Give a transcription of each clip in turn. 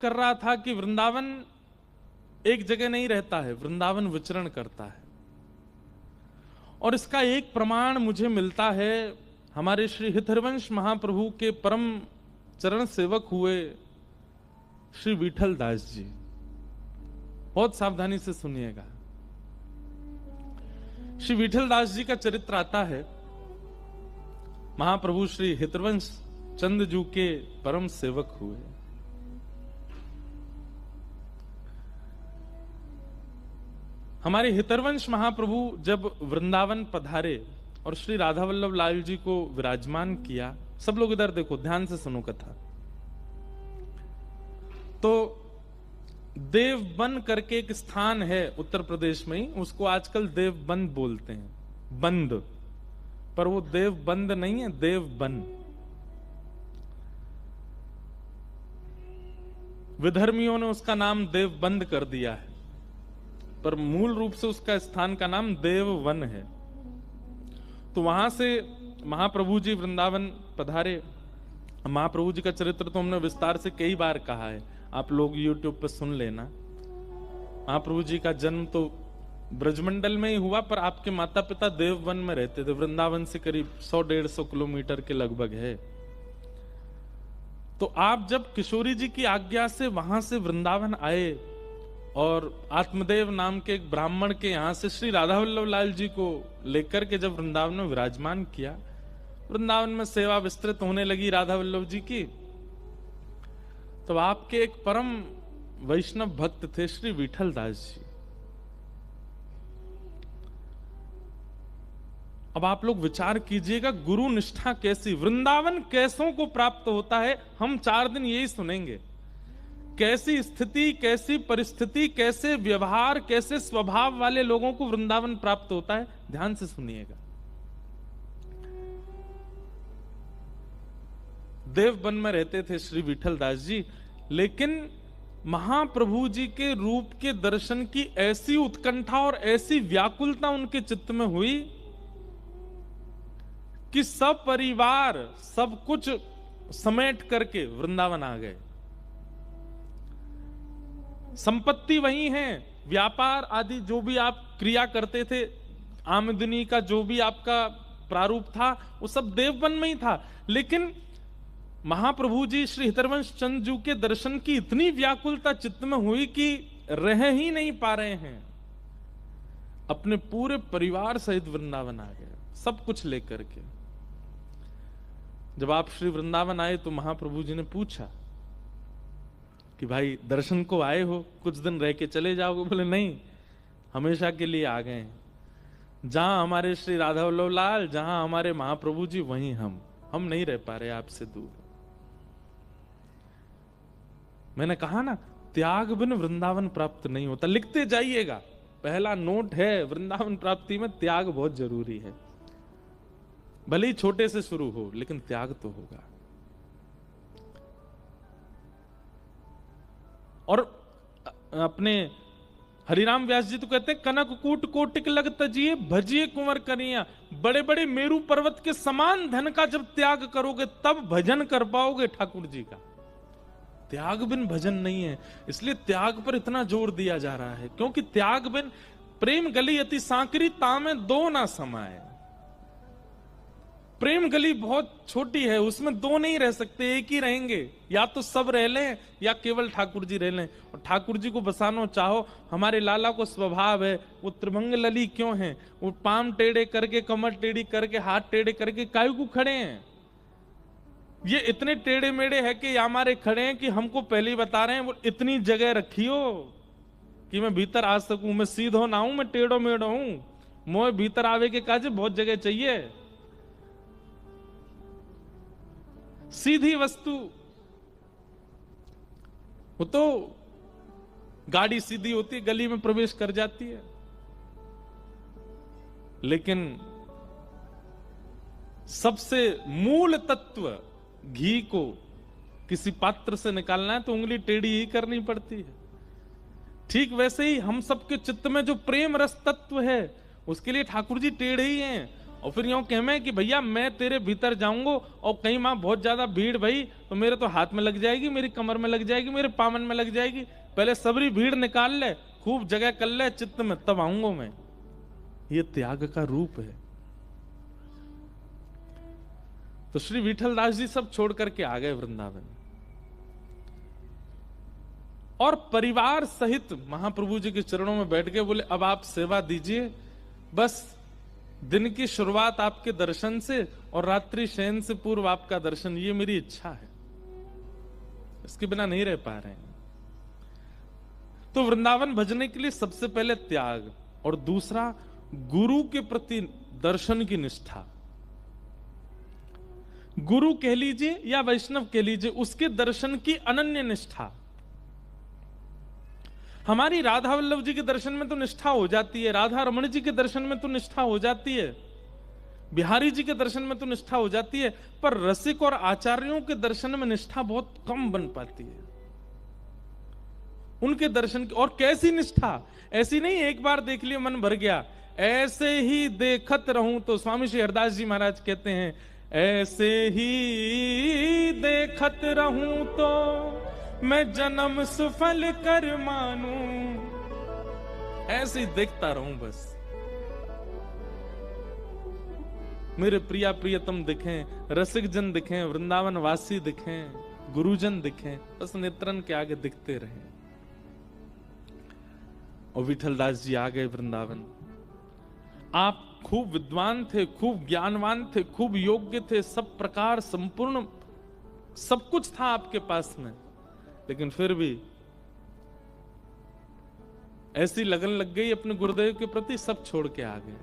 कर रहा था कि वृंदावन एक जगह नहीं रहता है, वृंदावन विचरण करता है। और इसका एक प्रमाण मुझे मिलता है, हमारे श्री हितहरिवंश महाप्रभु के परम चरण सेवक हुए श्री विठल दास जी। बहुत सावधानी से सुनिएगा। श्री विठल दास जी का चरित्र आता है, महाप्रभु श्री हितहरिवंश चंद जू के परम सेवक हुए। हमारे हितहरिवंश महाप्रभु जब वृंदावन पधारे और श्री राधा वल्लभ लाल जी को विराजमान किया, सब लोग इधर देखो, ध्यान से सुनो कथा। तो देवबन करके एक स्थान है उत्तर प्रदेश में ही, उसको आजकल देवबंद बोलते हैं, बंद, पर वो देवबंद नहीं है, देवबन। विधर्मियों ने उसका नाम देवबंद कर दिया है, पर मूल रूप से उसका स्थान का नाम देववन है। तो वहां से महाप्रभु जी वृंदावन पधारे। महाप्रभु जी का चरित्र तो हमने विस्तार से कई बार कहा है, आप लोग YouTube पर सुन लेना। महाप्रभु जी का जन्म तो ब्रजमंडल में ही हुआ, पर आपके माता पिता देववन में रहते थे। वृंदावन से करीब 100-150 किलोमीटर के लगभग है। तो आप जब किशोरी जी की आज्ञा से वहां से वृंदावन आए और आत्मदेव नाम के एक ब्राह्मण के यहां से श्री राधा वल्लभ लाल जी को लेकर के जब वृंदावन में विराजमान किया, वृंदावन में सेवा विस्तृत होने लगी राधा वल्लभ जी की। तो आपके एक परम वैष्णव भक्त थे श्री विठल दास जी। अब आप लोग विचार कीजिएगा, गुरु निष्ठा कैसी, वृंदावन कैसों को प्राप्त होता है। हम 4 दिन यही सुनेंगे, कैसी स्थिति, कैसी परिस्थिति, कैसे व्यवहार, कैसे स्वभाव वाले लोगों को वृंदावन प्राप्त होता है। ध्यान से सुनिएगा। देवबन में रहते थे श्री विठल दास जी, लेकिन महाप्रभु जी के रूप के दर्शन की ऐसी उत्कंठा और ऐसी व्याकुलता उनके चित्त में हुई कि सब परिवार सब कुछ समेट करके वृंदावन आ गए। संपत्ति वही है, व्यापार आदि जो भी आप क्रिया करते थे, आमदनी का जो भी आपका प्रारूप था, वो सब देववन में ही था। लेकिन महाप्रभु जी श्री हितहरिवंश चंद जू के दर्शन की इतनी व्याकुलता चित्त में हुई कि रह ही नहीं पा रहे हैं। अपने पूरे परिवार सहित वृंदावन आ गए, सब कुछ लेकर के। जब आप श्री वृंदावन आए तो महाप्रभु जी ने पूछा कि भाई दर्शन को आए हो, कुछ दिन रह के चले जाओगे? बोले नहीं, हमेशा के लिए आ गए हैं। जहां हमारे श्री राधा वल्लभ लाल, जहां हमारे महाप्रभु जी, वहीं हम नहीं रह पा रहे आपसे दूर। मैंने कहा ना, त्याग बिन वृंदावन प्राप्त नहीं होता। लिखते जाइएगा, पहला नोट है, वृंदावन प्राप्ति में त्याग बहुत जरूरी है। भले ही छोटे से शुरू हो, लेकिन त्याग तो होगा। और अपने हरिराम व्यास जी तो कहते हैं, कनक कूट कोटिक लग तजिए, भजिए कुंवर करिया। बड़े बड़े मेरू पर्वत के समान धन का जब त्याग करोगे, तब भजन कर पाओगे ठाकुर जी का। त्याग बिन भजन नहीं है। इसलिए त्याग पर इतना जोर दिया जा रहा है, क्योंकि त्याग बिन प्रेम गली अति सांकरी, तामे दो ना समाये। प्रेम गली बहुत छोटी है, उसमें दो नहीं रह सकते, एक ही रहेंगे। या तो सब रह लें या केवल ठाकुर जी रह लें। और ठाकुर जी को बसाना चाहो, हमारे लाला को स्वभाव है, वो त्रिभंग लली क्यों है, वो पाम टेढ़े करके, कमर टेढ़ी करके, हाथ टेढ़े करके काहे को खड़े हैं? ये इतने टेढ़े मेढ़े है कि हमारे खड़े हैं कि हमको पहले ही बता रहे हैं, वो इतनी जगह रखियो कि मैं भीतर आ सकूं। मैं सीधो ना हूं, मैं टेढ़ो मेढ़ो हूं। मोए भीतर आवे के काजे बहुत जगह चाहिए। सीधी वस्तु वो तो गाड़ी सीधी होती है, गली में प्रवेश कर जाती है। लेकिन सबसे मूल तत्व घी को किसी पात्र से निकालना है तो उंगली टेढ़ी ही करनी पड़ती है। ठीक वैसे ही हम सबके चित्त में जो प्रेम रस तत्व है, उसके लिए ठाकुर जी टेढ़े ही हैं। और फिर यूं कहमे कि भैया मैं तेरे भीतर जाऊंगा और कहीं वहां बहुत ज्यादा भीड़ भई तो मेरे तो हाथ में लग जाएगी, मेरी कमर में लग जाएगी, मेरे पामन में लग जाएगी, पहले सबरी भीड़ निकाल ले, खूब जगह कर ले चित्त में, तब आऊंगा मैं। ये त्याग का रूप है। तो श्री विठलदास जी सब छोड़ करके आ गए वृंदावन और परिवार सहित महाप्रभु जी के चरणों में बैठ गए। बोले अब आप सेवा दीजिए, बस दिन की शुरुआत आपके दर्शन से और रात्रि शयन से पूर्व आपका दर्शन, ये मेरी इच्छा है, इसके बिना नहीं रह पा रहे हैं। तो वृंदावन भजने के लिए सबसे पहले त्याग और दूसरा गुरु के प्रति दर्शन की निष्ठा। गुरु कह लीजिए या वैष्णव कह लीजिए, उसके दर्शन की अनन्य निष्ठा। हमारी राधा वल्लभ जी के दर्शन में तो निष्ठा हो जाती है, राधा रमण जी के दर्शन में तो निष्ठा हो जाती है, बिहारी जी के दर्शन में तो निष्ठा हो जाती है, पर रसिक और आचार्यों के दर्शन में निष्ठा बहुत कम बन पाती है। उनके दर्शन की, और कैसी निष्ठा, ऐसी नहीं एक बार देख लिया मन भर गया, ऐसे ही देखत रहूं। तो स्वामी श्री हरदास जी महाराज कहते हैं, ऐसे ही देखत रहूं तो मैं जन्म सुफल कर मानूं, ऐसे ही देखता रहूं बस, मेरे प्रिया प्रियतम दिखें, रसिक जन दिखें, वृंदावन वासी दिखें, गुरुजन दिखें, बस नेत्रन के आगे दिखते रहें। और विठलदास जी आ गए वृंदावन। आप खूब विद्वान थे, खूब ज्ञानवान थे, खूब योग्य थे, सब प्रकार संपूर्ण सब कुछ था आपके पास में, लेकिन फिर भी ऐसी लगन लग गई अपने गुरुदेव के प्रति, सब छोड़ के आ गए।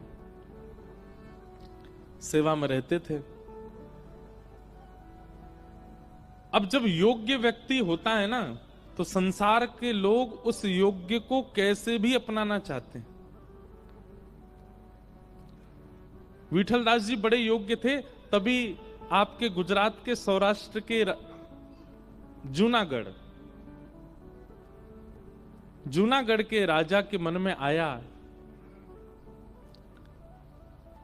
सेवा में रहते थे। अब जब योग्य व्यक्ति होता है ना, तो संसार के लोग उस योग्य को कैसे भी अपनाना चाहते हैं। विठलदास जी बड़े योग्य थे, तभी आपके गुजरात के सौराष्ट्र के जूनागढ़ के राजा के मन में आया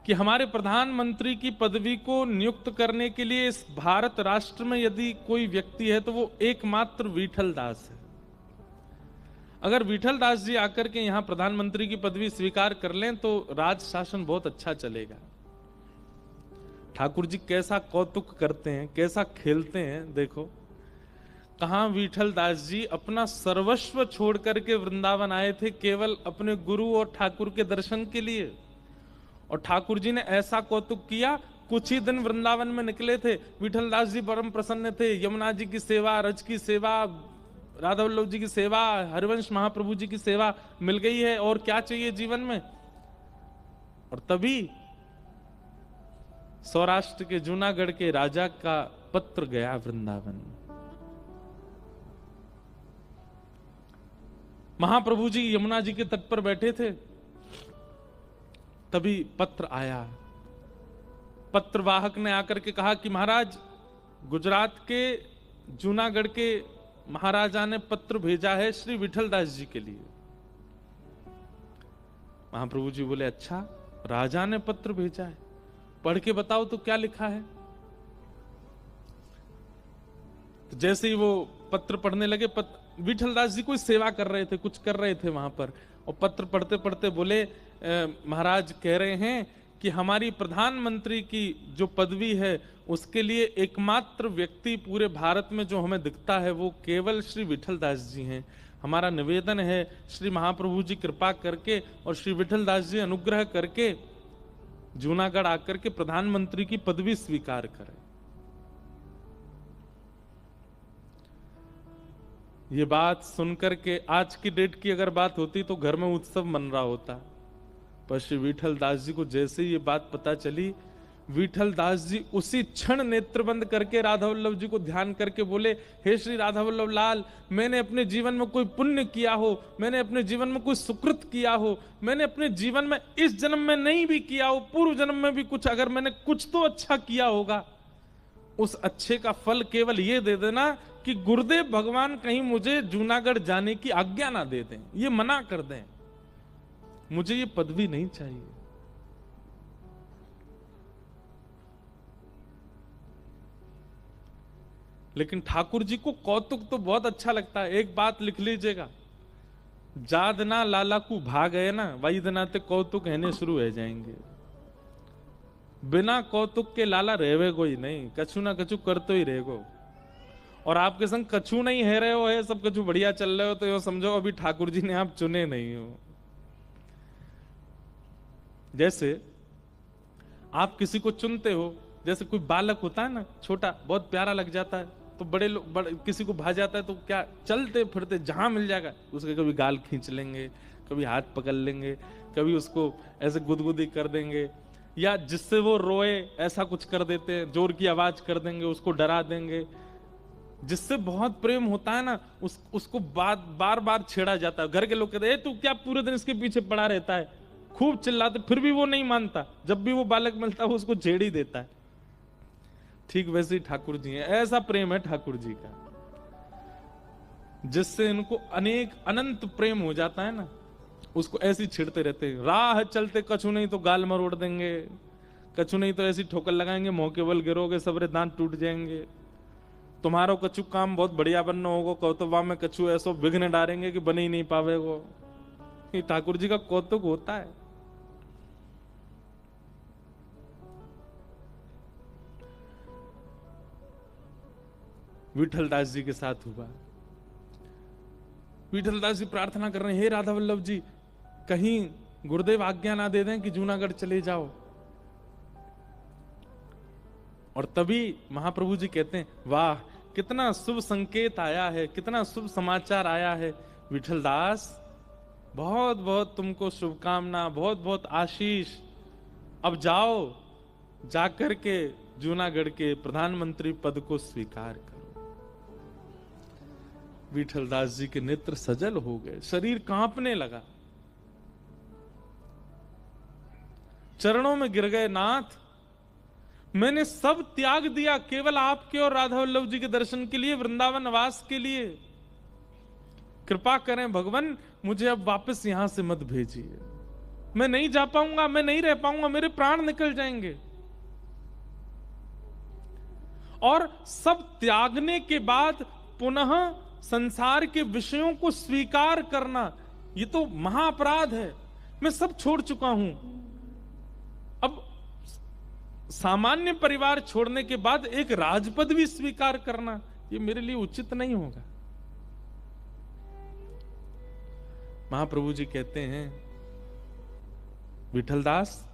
कि हमारे प्रधानमंत्री की पदवी को नियुक्त करने के लिए इस भारत राष्ट्र में यदि कोई व्यक्ति है तो वो एकमात्र विठलदास है। अगर विठलदास जी आकर के यहां प्रधानमंत्री की पदवी स्वीकार कर लें तो राज शासन बहुत अच्छा चलेगा। ठाकुर जी कैसा कौतुक करते हैं, कैसा खेलते हैं, देखो कहां विठलदास जी अपना सर्वस्व छोड़ करके वृंदावन आए थे केवल अपने गुरु और ठाकुर के दर्शन के लिए। और ठाकुर जी ने ऐसा कौतुक किया, कुछ ही दिन वृंदावन में निकले थे, विठलदास जी परम प्रसन्न थे। यमुना जी की सेवा, रज की सेवा, राधा वल्लभ जी की सेवा, हरिवंश महाप्रभु जी की सेवा मिल गई है, और क्या चाहिए जीवन में। और तभी सौराष्ट्र के जूनागढ़ के राजा का पत्र गया वृंदावन। महाप्रभु जी यमुना जी के तट पर बैठे थे, तभी पत्र आया। पत्रवाहक ने आकर के कहा कि महाराज, गुजरात के जूनागढ़ के महाराजा ने पत्र भेजा है श्री विठलदास जी के लिए। महाप्रभु जी बोले, अच्छा राजा ने पत्र भेजा है, पढ़ के बताओ तो क्या लिखा है। तो जैसे ही वो पत्र पढ़ने लगे, विठलदास जी कोई सेवा कर रहे थे, कुछ कर रहे थे वहां पर, और पत्र पढ़ते पढ़ते बोले, महाराज कह रहे हैं कि हमारी प्रधानमंत्री की जो पदवी है उसके लिए एकमात्र व्यक्ति पूरे भारत में जो हमें दिखता है वो केवल श्री विठलदास जी हैं। हमारा निवेदन है श्री महाप्रभु जी कृपा करके और श्री विठलदास जी अनुग्रह करके जूनागढ़ आकर के प्रधानमंत्री की पदवी स्वीकार करें। ये बात सुनकर के आज की डेट की अगर बात होती तो घर में उत्सव मन रहा होता, पर श्री विठलदास जी को जैसे ये बात पता चली, विठलदास जी उसी क्षण नेत्र बंद करके राधा वल्लभ जी को ध्यान करके बोले, हे श्री राधा वल्लभ लाल, मैंने अपने जीवन में कोई पुण्य किया हो, मैंने अपने जीवन में कोई सुकृत किया हो, मैंने अपने जीवन में इस जन्म में नहीं भी किया हो, पूर्व जन्म में भी कुछ अगर मैंने कुछ तो अच्छा किया होगा, उस अच्छे का फल केवल ये दे देना कि गुरुदेव भगवान कहीं मुझे जूनागढ़ जाने की आज्ञा ना दे दें, ये मना कर दें, मुझे ये पदवी नहीं चाहिए। लेकिन ठाकुर जी को कौतुक तो बहुत अच्छा लगता है। एक बात लिख लीजिएगा, जादना लाला को भाग गए ना, वही दिनाते कौतुक कहने शुरू हो जाएंगे। बिना कौतुक के लाला रहवे कोई नहीं, कछु ना कछु कर तो ही रहेगो। और आपके संग कछु नहीं है रहे हो, है सब कछु बढ़िया चल रहे हो, तो यो समझो अभी ठाकुर जी ने आप चुने नहीं हो। जैसे आप किसी को चुनते हो, जैसे कोई बालक होता है ना छोटा, बहुत प्यारा लग जाता है, तो बड़े लोग किसी को भा जाता है तो क्या चलते फिरते जहां मिल जाएगा उसके कभी गाल खींच लेंगे, कभी हाथ पकड़ लेंगे, कभी उसको ऐसे गुदगुदी कर देंगे, या जिससे वो रोए ऐसा कुछ कर देते हैं, जोर की आवाज कर देंगे, उसको डरा देंगे। जिससे बहुत प्रेम होता है ना उसको बार बार छेड़ा जाता है। घर के लोग कहते हैं तू क्या पूरे दिन इसके पीछे पड़ा रहता है, खूब चिल्लाते, फिर भी वो नहीं मानता। जब भी वो बालक मिलता है वो उसको छेड़ ही देता है। ठीक वैसे ही ठाकुर जी है, ऐसा प्रेम है ठाकुर जी का जिससे इनको अनंत प्रेम हो जाता है ना, उसको ऐसे छिड़ते रहते हैं। राह चलते कछु नहीं तो गाल मरोड़ देंगे, कछु नहीं तो ऐसी ठोकर लगाएंगे, मुंह के बल गिरोगे, सबरे दांत टूट जाएंगे। तुम्हारो कछु काम बहुत बढ़िया बनना होगा, कौतुबा में कछु ऐसो विघ्न डालेंगे कि बन ही नहीं पावेगो। ये ठाकुर जी का कौतुक होता है। विठलदास जी के साथ हुआ। विठलदास जी प्रार्थना कर रहे हैं, हे राधा वल्लभ जी, कहीं गुरुदेव आज्ञा ना दे दें कि जूनागढ़ चले जाओ। और तभी महाप्रभु जी कहते हैं, वाह कितना शुभ संकेत आया है, कितना शुभ समाचार आया है विठलदास, बहुत बहुत तुमको शुभकामना, बहुत बहुत आशीष। अब जाओ, जाकर के जूनागढ़ के प्रधानमंत्री पद को स्वीकार करो। विठलदास जी के नेत्र सजल हो गए, शरीर कांपने लगा, चरणों में गिर गए, नाथ मैंने सब त्याग दिया केवल आपके और राधा वल्लभ जी के दर्शन के लिए, वृंदावन वास के लिए। कृपा करें भगवान, मुझे अब वापस यहां से मत भेजिए, मैं नहीं जा पाऊंगा, मैं नहीं रह पाऊंगा, मेरे प्राण निकल जाएंगे। और सब त्यागने के बाद पुनः संसार के विषयों को स्वीकार करना, ये तो महाअपराध है। मैं सब छोड़ चुका हूं, अब सामान्य परिवार छोड़ने के बाद एक राजपद भी स्वीकार करना, ये मेरे लिए उचित नहीं होगा। महाप्रभु जी कहते हैं, विठलदास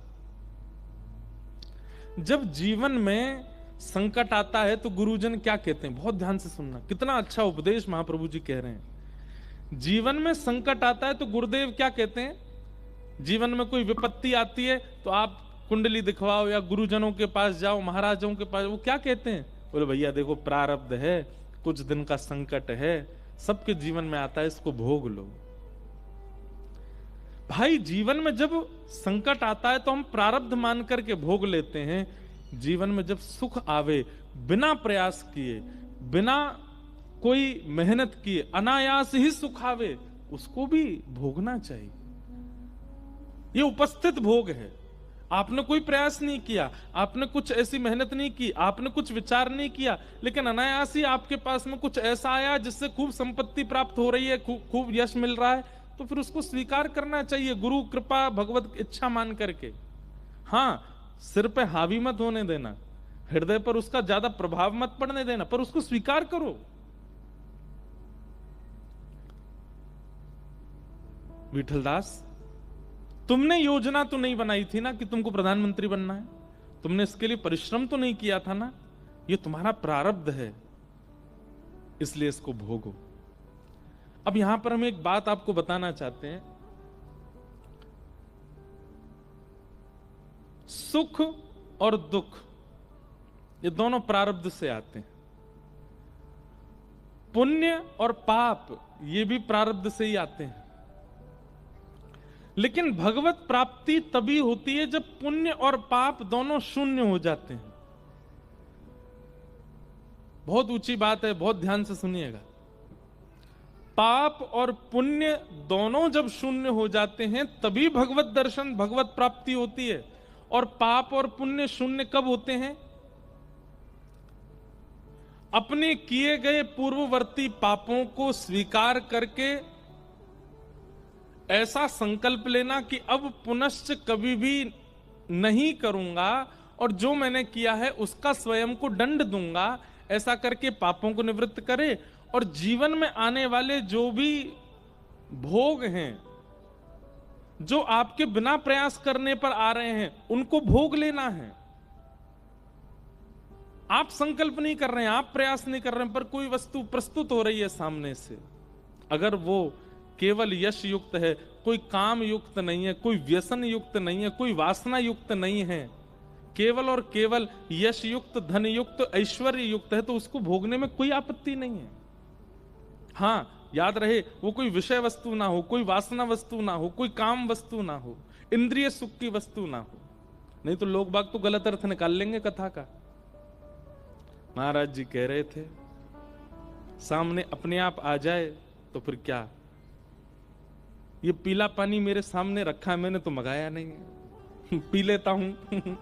जब जीवन में संकट आता है तो गुरुजन क्या कहते हैं, बहुत ध्यान से सुनना, कितना अच्छा उपदेश महाप्रभु जी कह रहे हैं। जीवन में संकट आता है तो गुरुदेव क्या कहते हैं, जीवन में कोई विपत्ति आती है तो आप कुंडली दिखवाओ या गुरुजनों के पास जाओ, महाराजों के पास, वो क्या कहते हैं, बोले भैया देखो प्रारब्ध है, कुछ दिन का संकट है, सबके जीवन में आता है, इसको भोग लो। भाई जीवन में जब संकट आता है तो हम प्रारब्ध मान करके भोग लेते हैं। जीवन में जब सुख आवे, बिना प्रयास किए, बिना कोई मेहनत किए, अनायास ही सुख आवे, उसको भी भोगना चाहिए। ये उपस्थित भोग है, आपने कोई प्रयास नहीं किया, आपने कुछ ऐसी मेहनत नहीं की, आपने कुछ विचार नहीं किया, लेकिन अनायास ही आपके पास में कुछ ऐसा आया जिससे खूब संपत्ति प्राप्त हो रही है, खूब यश मिल रहा है, तो फिर उसको स्वीकार करना चाहिए, गुरु कृपा भगवत इच्छा मान करके। हाँ, सिर पे हावी मत होने देना, हृदय पर उसका ज्यादा प्रभाव मत पड़ने देना, पर उसको स्वीकार करो। विठलदास, तुमने योजना तो नहीं बनाई थी ना कि तुमको प्रधानमंत्री बनना है, तुमने इसके लिए परिश्रम तो नहीं किया था ना, ये तुम्हारा प्रारब्ध है, इसलिए इसको भोगो। अब यहां पर हम एक बात आपको बताना चाहते हैं, सुख और दुख ये दोनों प्रारब्ध से आते हैं, पुण्य और पाप ये भी प्रारब्ध से ही आते हैं। लेकिन भगवत प्राप्ति तभी होती है जब पुण्य और पाप दोनों शून्य हो जाते हैं। बहुत ऊंची बात है, बहुत ध्यान से सुनिएगा। पाप और पुण्य दोनों जब शून्य हो जाते हैं तभी भगवत दर्शन, भगवत प्राप्ति होती है। और पाप और पुण्य शून्य कब होते हैं? अपने किए गए पूर्ववर्ती पापों को स्वीकार करके ऐसा संकल्प लेना कि अब पुनश्च कभी भी नहीं करूंगा और जो मैंने किया है उसका स्वयं को दंड दूंगा, ऐसा करके पापों को निवृत्त करे और जीवन में आने वाले जो भी भोग हैं जो आपके बिना प्रयास करने पर आ रहे हैं उनको भोग लेना है। आप संकल्प नहीं कर रहे हैं, आप प्रयास नहीं कर रहे हैं, पर कोई वस्तु प्रस्तुत हो रही है सामने से, अगर वो केवल यश युक्त है, कोई काम युक्त नहीं है, कोई व्यसन युक्त नहीं है, कोई वासना युक्त नहीं है, केवल और केवल यश युक्त, धन युक्त, ऐश्वर्य युक्त है, तो उसको भोगने में कोई आपत्ति नहीं है। हाँ, याद रहे वो कोई विषय वस्तु ना हो, कोई वासना वस्तु ना हो, कोई काम वस्तु ना हो, इंद्रिय सुख की वस्तु ना हो, नहीं तो लोग बाग तो गलत अर्थ निकाल लेंगे कथा का। महाराज जी कह रहे थे सामने अपने आप आ जाए तो फिर क्या, ये पीला पानी मेरे सामने रखा है, मैंने तो मंगाया नहीं है, पी लेता हूं।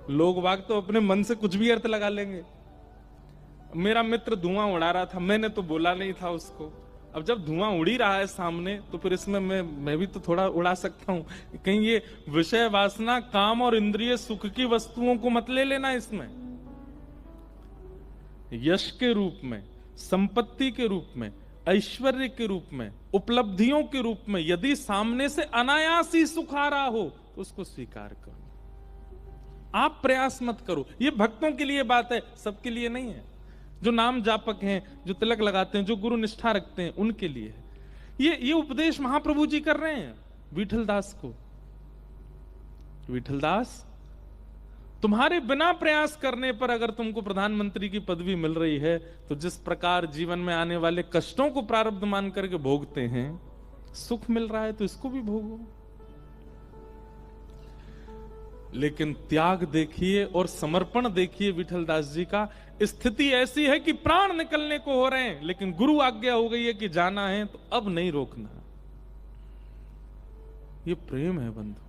लोग बाग तो अपने मन से कुछ भी अर्थ लगा लेंगे। मेरा मित्र धुआं उड़ा रहा था, मैंने तो बोला नहीं था उसको। अब जब धुआं उड़ ही रहा है सामने तो फिर इसमें मैं भी तो थोड़ा उड़ा सकता हूं। कहीं ये विषय वासना, काम और इंद्रिय सुख की वस्तुओं को मत ले लेना। इसमें यश के रूप में, संपत्ति के रूप में, ऐश्वर्य के रूप में, उपलब्धियों के रूप में यदि सामने से अनायास ही सुख आ रहा हो तो उसको स्वीकार करो, आप प्रयास मत करो। ये भक्तों के लिए बात है, सबके लिए नहीं है। जो नाम जापक हैं, जो तिलक लगाते हैं, जो गुरु निष्ठा रखते हैं, उनके लिए है। ये उपदेश महाप्रभु जी कर रहे हैं विठल दास को। विठल दास, तुम्हारे बिना प्रयास करने पर अगर तुमको प्रधानमंत्री की पदवी मिल रही है तो जिस प्रकार जीवन में आने वाले कष्टों को प्रारब्ध मान करके भोगते हैं, सुख मिल रहा है तो इसको भी भोगो। लेकिन त्याग देखिए और समर्पण देखिए विठल दास जी का। स्थिति ऐसी है कि प्राण निकलने को हो रहे हैं, लेकिन गुरु आज्ञा हो गई है कि जाना है तो अब नहीं रोकना। ये प्रेम है बंधु।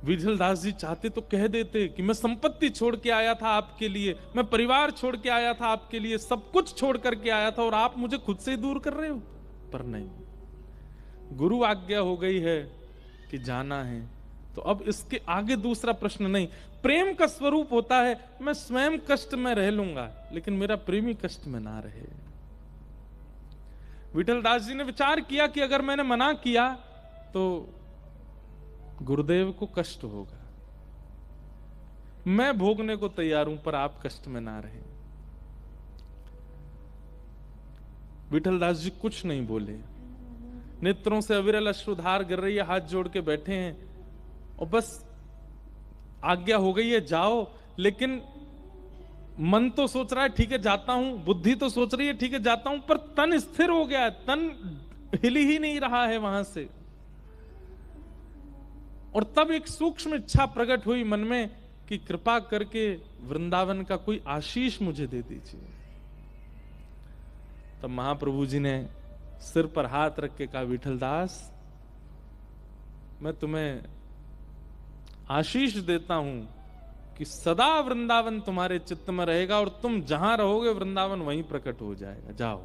विठल दास जी चाहते तो कह देते कि मैं संपत्ति छोड़ के आया था आपके लिए, मैं परिवार छोड़ के आया था आपके लिए, सब कुछ छोड़ करके आया था और आप मुझे खुद से ही दूर कर रहे हो। पर नहीं, गुरु आज्ञा हो गई है कि जाना है तो अब इसके आगे दूसरा प्रश्न नहीं। प्रेम का स्वरूप होता है मैं स्वयं कष्ट में रह लूंगा लेकिन मेरा प्रेमी कष्ट में ना रहे। विठल दास जी ने विचार किया कि अगर मैंने मना किया तो गुरुदेव को कष्ट होगा, मैं भोगने को तैयार हूं पर आप कष्ट में ना रहे। विठल दास जी कुछ नहीं बोले, नेत्रों से अविरल अश्रुधार गिर रही है, हाथ जोड़ के बैठे हैं और बस आज्ञा हो गई है जाओ। लेकिन मन तो सोच रहा है ठीक है जाता हूं, बुद्धि तो सोच रही है ठीक है जाता हूं, पर तन स्थिर हो गया है, तन हिल ही नहीं रहा है वहां से। और तब एक सूक्ष्म इच्छा प्रकट हुई मन में कि कृपा करके वृंदावन का कोई आशीष मुझे दे दीजिए। तब महाप्रभु जी ने सिर पर हाथ रख के कहा, विठल दास मैं तुम्हें आशीष देता हूं कि सदा वृंदावन तुम्हारे चित्त में रहेगा और तुम जहां रहोगे वृंदावन वहीं प्रकट हो जाएगा, जाओ।